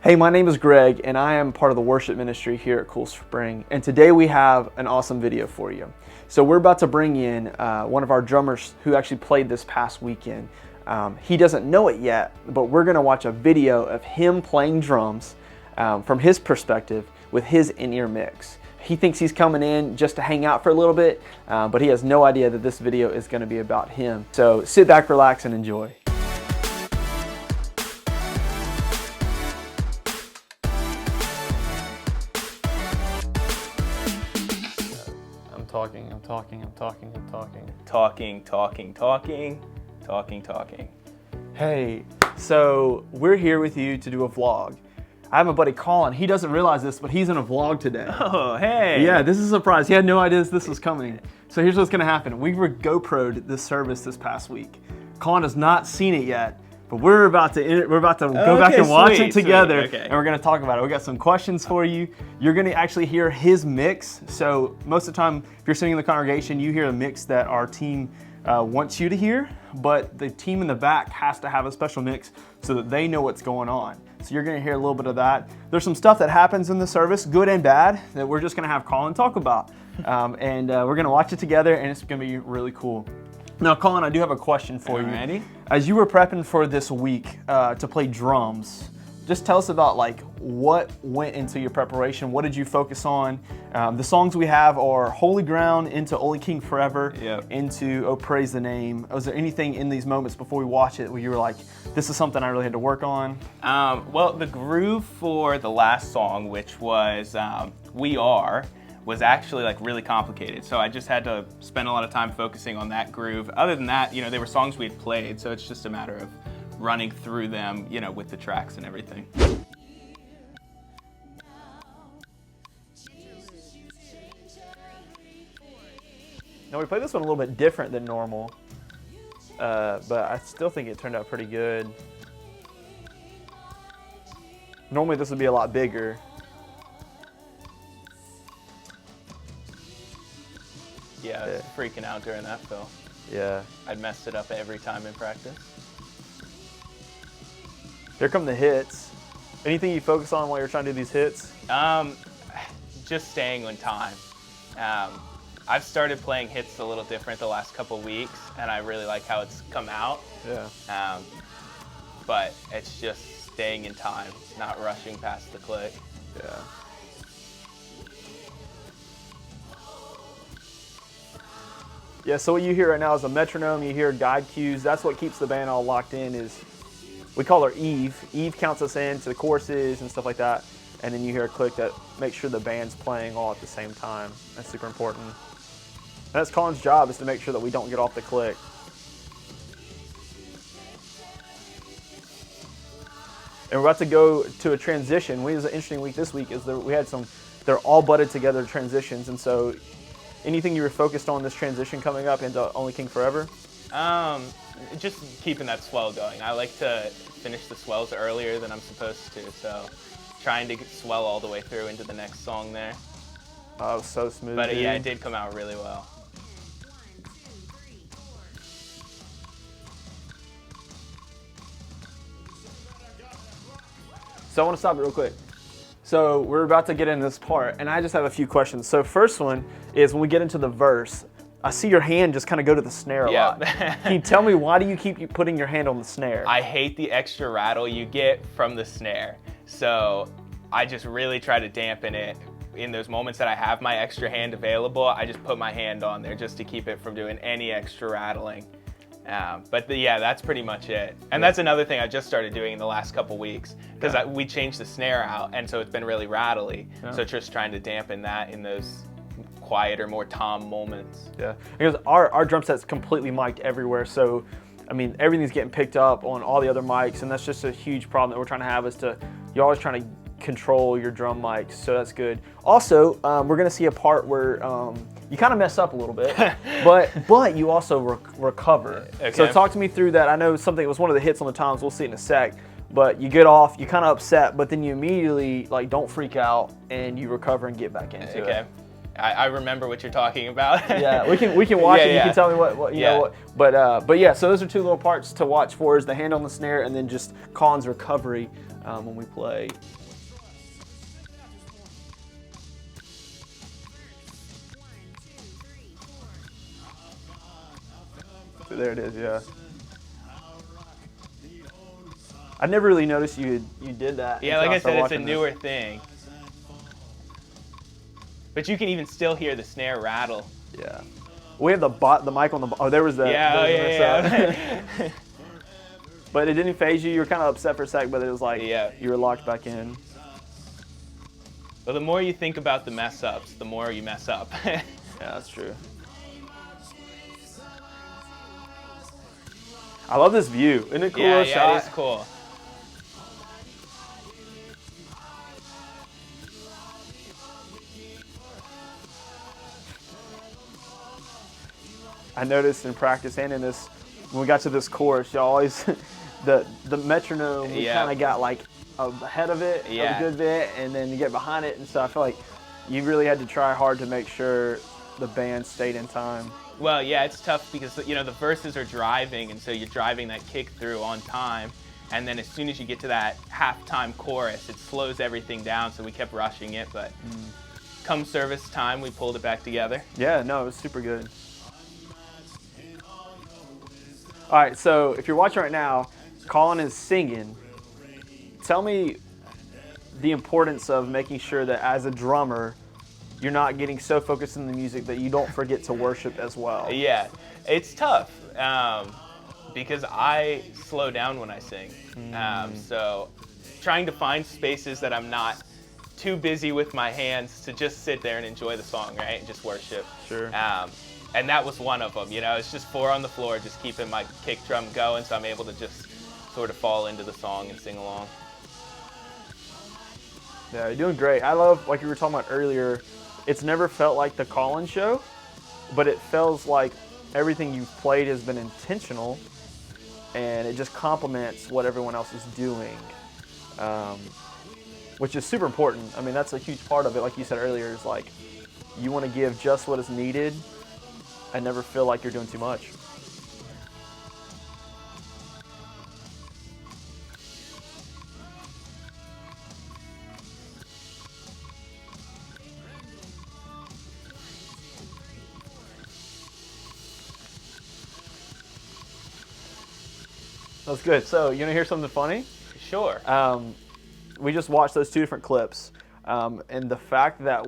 Hey, my name is Greg, and I am part of the worship ministry here at Cool Spring. And today we have an awesome video for you. So we're about to bring in one of our drummers who actually played this past weekend. He doesn't know it yet, but we're going to watch a video of him playing drums from his perspective with his in-ear mix. He thinks he's coming in just to hang out for a little bit, but he has no idea that this video is going to be about him. So sit back, relax, and enjoy. I'm talking. Hey, so we're here with you to do a vlog. I have my buddy Colin. He doesn't realize this, but he's in a vlog today. Oh, hey. Yeah, this is a surprise. He had no idea this was coming. So here's what's gonna happen. We were GoPro'd this service this past week. Colin has not seen it yet, but we're about to go back and watch it together, and we're gonna talk about it. We got some questions for you. You're gonna actually hear his mix. So most of the time, if you're sitting in the congregation, you hear a mix that our team wants you to hear, but the team in the back has to have a special mix so that they know what's going on. So you're gonna hear a little bit of that. There's some stuff that happens in the service, good and bad, that we're just gonna have Colin talk about. We're gonna watch it together, and it's gonna be really cool. Now, Colin, I do have a question for you. Ready? As you were prepping for this week to play drums, just tell us about what went into your preparation. What did you focus on? The songs we have are Holy Ground, into Only King Forever, into Oh Praise the Name. Was there anything in these moments before we watch it where you were like, this is something I really had to work on? Well, the groove for the last song, which was We Are, was actually really complicated. So I just had to spend a lot of time focusing on that groove. Other than that, they were songs we had played, so it's just a matter of running through them, with the tracks and everything. Now, we played this one a little bit different than normal, but I still think it turned out pretty good. Normally this would be a lot bigger. Yeah, I was freaking out during that, Phil. Yeah. I'd messed it up every time in practice. Here come the hits. Anything you focus on while you're trying to do these hits? Just staying on time. I've started playing hits a little different the last couple weeks, and I really like how it's come out. Yeah. But it's just staying in time, not rushing past the click. Yeah. Yeah, so what you hear right now is a metronome. You hear guide cues. That's what keeps the band all locked in. Is we call her Eve. Eve counts us in to the choruses and stuff like that. And then you hear a click that makes sure the band's playing all at the same time. That's super important. And that's Colin's job, is to make sure that we don't get off the click. And we're about to go to a transition. It was an interesting week this week. We had they're all butted together transitions. And so anything you were focused on this transition coming up into Only King Forever? Just keeping that swell going. I like to finish the swells earlier than I'm supposed to, so trying to swell all the way through into the next song there. Oh, so smooth. But yeah, it did come out really well. So I want to stop it real quick. So we're about to get into this part, and I just have a few questions. So first one is, when we get into the verse, I see your hand just kind of go to the snare a lot. Can you tell me, why do you keep putting your hand on the snare? I hate the extra rattle you get from the snare. So I just really try to dampen it. In those moments that I have my extra hand available, I just put my hand on there just to keep it from doing any extra rattling. Yeah, that's pretty much it. And that's another thing I just started doing in the last couple weeks, because we changed the snare out, and so it's been really rattly. So just trying to dampen that in those quieter, more tom moments. Yeah, because our drum set's completely mic'd everywhere, so I mean, everything's getting picked up on all the other mics, and that's just a huge problem that we're trying to have, is you're always trying to control your drum mics, so that's good. Also, we're gonna see a part where you kind of mess up a little bit, but you also recover. Okay. So talk to me through that. I know it was one of the hits on the toms, we'll see it in a sec, but you get off, you're kind of upset, but then you immediately don't freak out, and you recover and get back into it. I remember what you're talking about. Yeah, we can watch it. You can tell me what you know. But yeah, so those are two little parts to watch for: is the hand on the snare, and then just Colin's recovery when we play. So there it is, yeah. I never really noticed you did that. Yeah, like I said, it's a newer thing. But you can even still hear the snare rattle. Yeah. We have the mic on the. Oh, there was the. Yeah. But it didn't phase you. You were kind of upset for a sec, but it was like you were locked back in. Well, the more you think about the mess ups, the more you mess up. Yeah, that's true. I love this view. Isn't it cool? Yeah, it is cool. I noticed in practice and in this, when we got to this chorus, you always, the metronome, we kind of got like ahead of it a good bit, and then you get behind it, and so I feel like you really had to try hard to make sure the band stayed in time. Well, yeah, it's tough because, you know, the verses are driving, and so you're driving that kick through on time, and then as soon as you get to that halftime chorus, it slows everything down, so we kept rushing it, but come service time, we pulled it back together. Yeah, no, it was super good. All right, so if you're watching right now, Colin is singing. Tell me the importance of making sure that as a drummer, you're not getting so focused in the music that you don't forget to worship as well. Yeah, it's tough because I slow down when I sing. So trying to find spaces that I'm not too busy with my hands to just sit there and enjoy the song, right, and just worship. Sure. And that was one of them, you know, it's just 4 on the floor, just keeping my kick drum going so I'm able to just sort of fall into the song and sing along. Yeah, you're doing great. I love, like you were talking about earlier, it's never felt like the Colin show, but it feels like everything you've played has been intentional, and it just complements what everyone else is doing, which is super important. I mean, that's a huge part of it, like you said earlier, is like you want to give just what is needed and never feel like you're doing too much. That's good. So, you want to hear something funny? Sure. We just watched those 2 different clips, and the fact that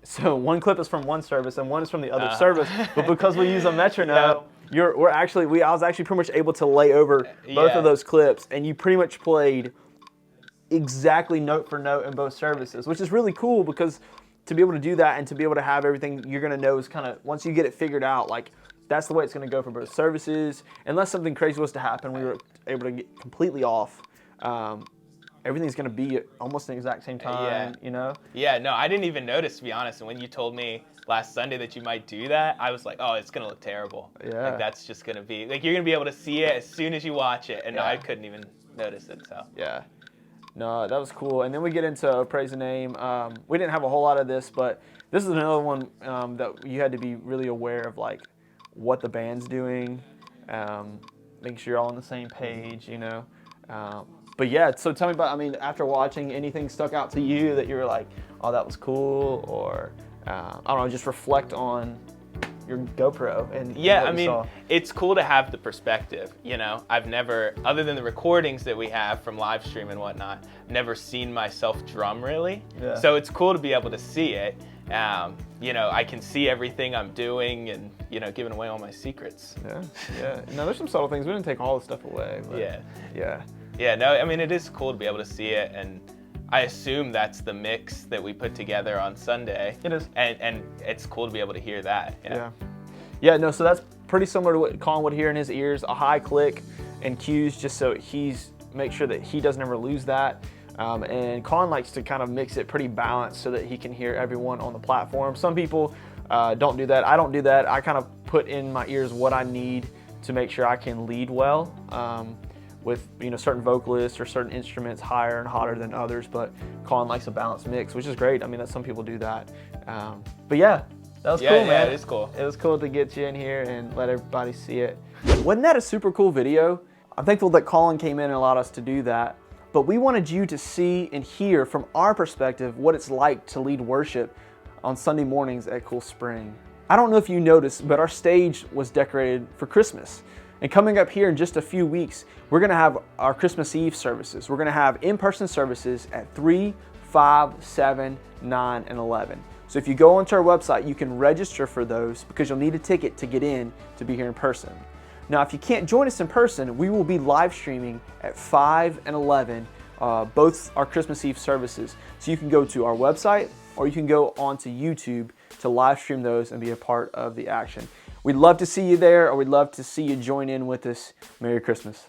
so one clip is from one service and one is from the other service, but because we use a metronome, I was actually pretty much able to lay over both of those clips, and you pretty much played exactly note for note in both services, which is really cool because to be able to do that and to be able to have everything you're going to know is kind of, once you get it figured out, like that's the way it's going to go for both services. Unless something crazy was to happen, we were able to get completely off. Everything's going to be almost the exact same time, you know? Yeah, no, I didn't even notice, to be honest. And when you told me last Sunday that you might do that, I was like, oh, it's going to look terrible. Yeah. Like, that's just going to be, like, you're going to be able to see it as soon as you watch it. And I couldn't even notice it, so. Yeah. No, that was cool. And then we get into Praise the Name. We didn't have a whole lot of this, but this is another one that you had to be really aware of, like, what the band's doing, making sure you're all on the same page, you know? But yeah, so tell me about, I mean, after watching, anything stuck out to you that you were like, oh, that was cool, or, I don't know, just reflect on your GoPro and yeah, what I you mean, saw. It's cool to have the perspective, you know? I've never, other than the recordings that we have from live stream and whatnot, never seen myself drum really. Yeah. So it's cool to be able to see it. You know, I can see everything I'm doing and, you know, giving away all my secrets. Yeah. No, there's some subtle things. We didn't take all the stuff away. But Yeah. Yeah, no, I mean, it is cool to be able to see it, and I assume that's the mix that we put together on Sunday. It is. And it's cool to be able to hear that. You know? Yeah, no, so that's pretty similar to what Colin would hear in his ears, a high click and cues, just so make sure that he doesn't ever lose that. And Colin likes to kind of mix it pretty balanced so that he can hear everyone on the platform. Some people don't do that. I don't do that. I kind of put in my ears what I need to make sure I can lead well. With, you know, certain vocalists or certain instruments higher and hotter than others, but Colin likes a balanced mix, which is great. I mean, some people do that. But yeah, that was cool, man. Yeah, it is cool. It was cool to get you in here and let everybody see it. Wasn't that a super cool video? I'm thankful that Colin came in and allowed us to do that. but we wanted you to see and hear from our perspective what it's like to lead worship on Sunday mornings at Cool Spring. I don't know if you noticed, but our stage was decorated for Christmas. And coming up here in just a few weeks, we're going to have our Christmas Eve services. We're going to have in-person services at 3, 5, 7, 9, and 11. So if you go onto our website, you can register for those because you'll need a ticket to get in to be here in person. Now, if you can't join us in person, we will be live streaming at 5 and 11, both our Christmas Eve services. So you can go to our website or you can go onto YouTube to live stream those and be a part of the action. We'd love to see you there, or we'd love to see you join in with us. Merry Christmas.